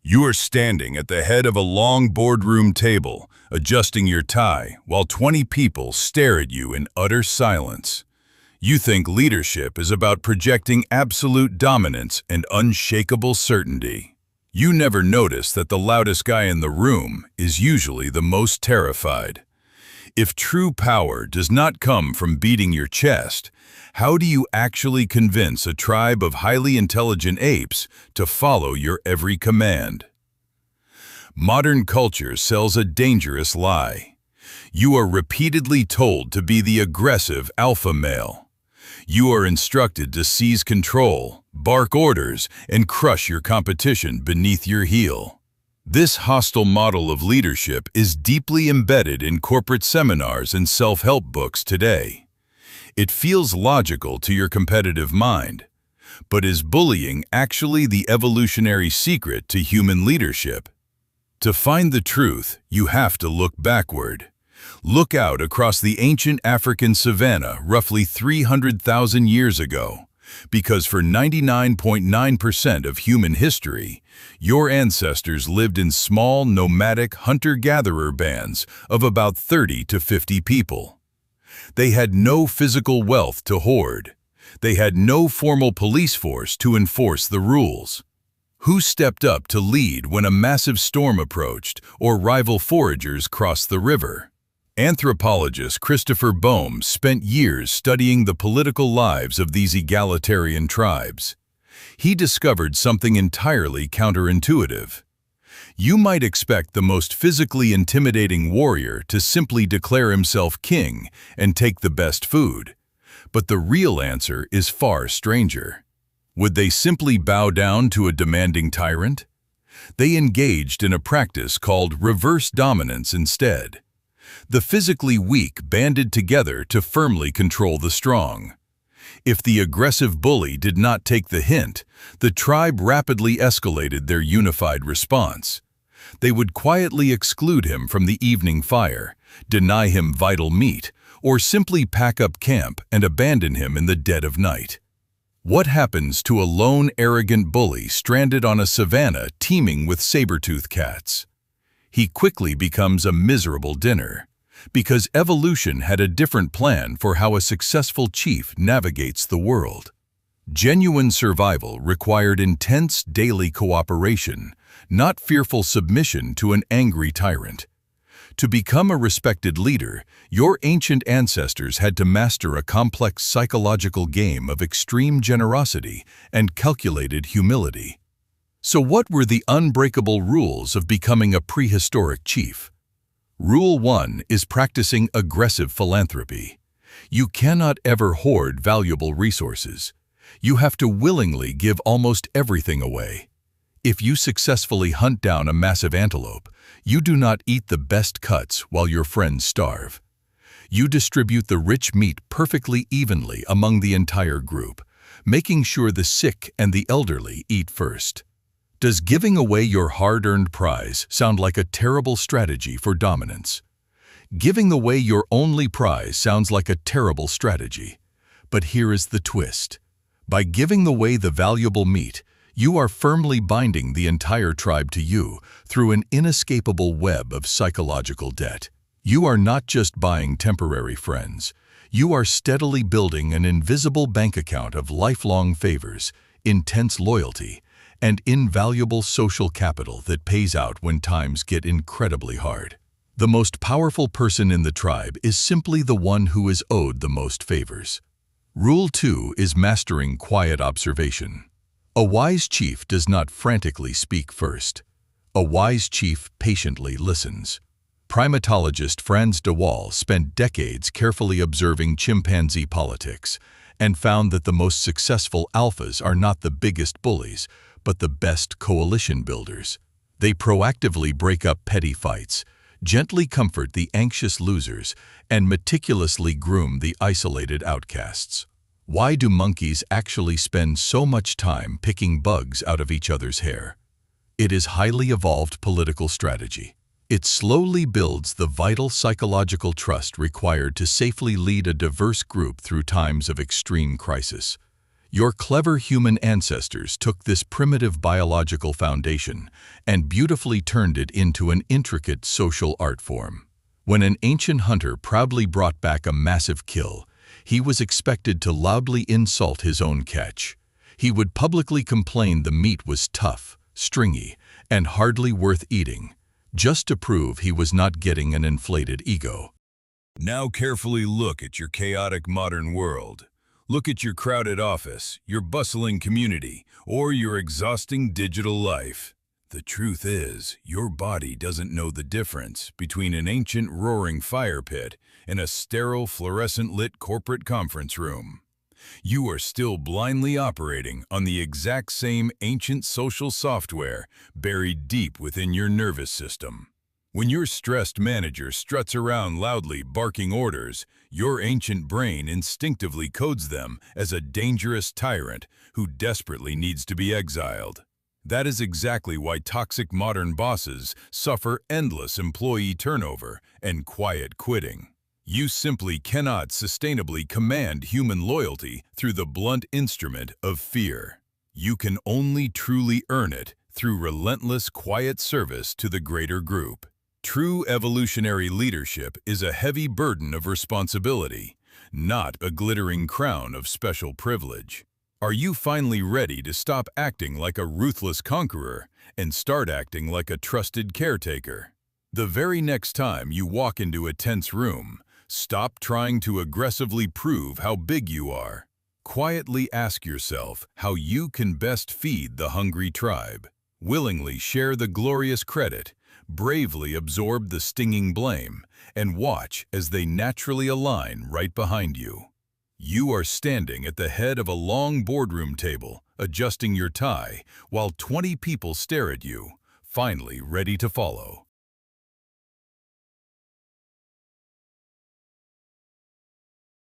You are standing at the head of a long boardroom table, adjusting your tie, while 20 people stare at you in utter silence. You think leadership is about projecting absolute dominance and unshakable certainty. You never notice that the loudest guy in the room is usually the most terrified. If true power does not come from beating your chest, how do you actually convince a tribe of highly intelligent apes to follow your every command? Modern culture sells a dangerous lie. You are repeatedly told to be the aggressive alpha male. You are instructed to seize control, bark orders, and crush your competition beneath your heel. This hostile model of leadership is deeply embedded in corporate seminars and self-help books today. It feels logical to your competitive mind. But is bullying actually the evolutionary secret to human leadership? To find the truth, you have to look backward. Look out across the ancient African savanna roughly 300,000 years ago. Because for 99.9% of human history, your ancestors lived in small, nomadic, hunter-gatherer bands of about 30 to 50 people. They had no physical wealth to hoard. They had no formal police force to enforce the rules. Who stepped up to lead when a massive storm approached or rival foragers crossed the river? Anthropologist Christopher Boehm spent years studying the political lives of these egalitarian tribes. He discovered something entirely counterintuitive. You might expect the most physically intimidating warrior to simply declare himself king and take the best food. But the real answer is far stranger. Would they simply bow down to a demanding tyrant? They engaged in a practice called reverse dominance instead. The physically weak banded together to firmly control the strong. If the aggressive bully did not take the hint, the tribe rapidly escalated their unified response. They would quietly exclude him from the evening fire, deny him vital meat, or simply pack up camp and abandon him in the dead of night. What happens to a lone, arrogant bully stranded on a savanna teeming with saber-toothed cats? He quickly becomes a miserable dinner, because evolution had a different plan for how a successful chief navigates the world. Genuine survival required intense daily cooperation, not fearful submission to an angry tyrant. To become a respected leader, your ancient ancestors had to master a complex psychological game of extreme generosity and calculated humility. So what were the unbreakable rules of becoming a prehistoric chief? Rule 1 is practicing aggressive philanthropy. You cannot ever hoard valuable resources. You have to willingly give almost everything away. If you successfully hunt down a massive antelope, you do not eat the best cuts while your friends starve. You distribute the rich meat perfectly evenly among the entire group, making sure the sick and the elderly eat first. Does giving away your hard-earned prize sound like a terrible strategy for dominance? Giving away your only prize sounds like a terrible strategy. But here is the twist. By giving away the valuable meat, you are firmly binding the entire tribe to you through an inescapable web of psychological debt. You are not just buying temporary friends. You are steadily building an invisible bank account of lifelong favors, intense loyalty, and invaluable social capital that pays out when times get incredibly hard. The most powerful person in the tribe is simply the one who is owed the most favors. Rule 2 is mastering quiet observation. A wise chief does not frantically speak first. A wise chief patiently listens. Primatologist Frans de Waal spent decades carefully observing chimpanzee politics and found that the most successful alphas are not the biggest bullies, but the best coalition builders. They proactively break up petty fights, gently comfort the anxious losers, and meticulously groom the isolated outcasts. Why do monkeys actually spend so much time picking bugs out of each other's hair? It is highly evolved political strategy. It slowly builds the vital psychological trust required to safely lead a diverse group through times of extreme crisis. Your clever human ancestors took this primitive biological foundation and beautifully turned it into an intricate social art form. When an ancient hunter proudly brought back a massive kill, he was expected to loudly insult his own catch. He would publicly complain the meat was tough, stringy, and hardly worth eating, just to prove he was not getting an inflated ego. Now carefully look at your chaotic modern world. Look at your crowded office, your bustling community, or your exhausting digital life. The truth is, your body doesn't know the difference between an ancient roaring fire pit and a sterile fluorescent-lit corporate conference room. You are still blindly operating on the exact same ancient social software buried deep within your nervous system. When your stressed manager struts around loudly barking orders, your ancient brain instinctively codes them as a dangerous tyrant who desperately needs to be exiled. That is exactly why toxic modern bosses suffer endless employee turnover and quiet quitting. You simply cannot sustainably command human loyalty through the blunt instrument of fear. You can only truly earn it through relentless quiet service to the greater group. True evolutionary leadership is a heavy burden of responsibility, not a glittering crown of special privilege. Are you finally ready to stop acting like a ruthless conqueror and start acting like a trusted caretaker? The very next time you walk into a tense room, stop trying to aggressively prove how big you are. Quietly ask yourself how you can best feed the hungry tribe. Willingly share the glorious credit, bravely absorb the stinging blame, and watch as they naturally align right behind you. You are standing at the head of a long boardroom table, adjusting your tie, while 20 people stare at you, finally ready to follow.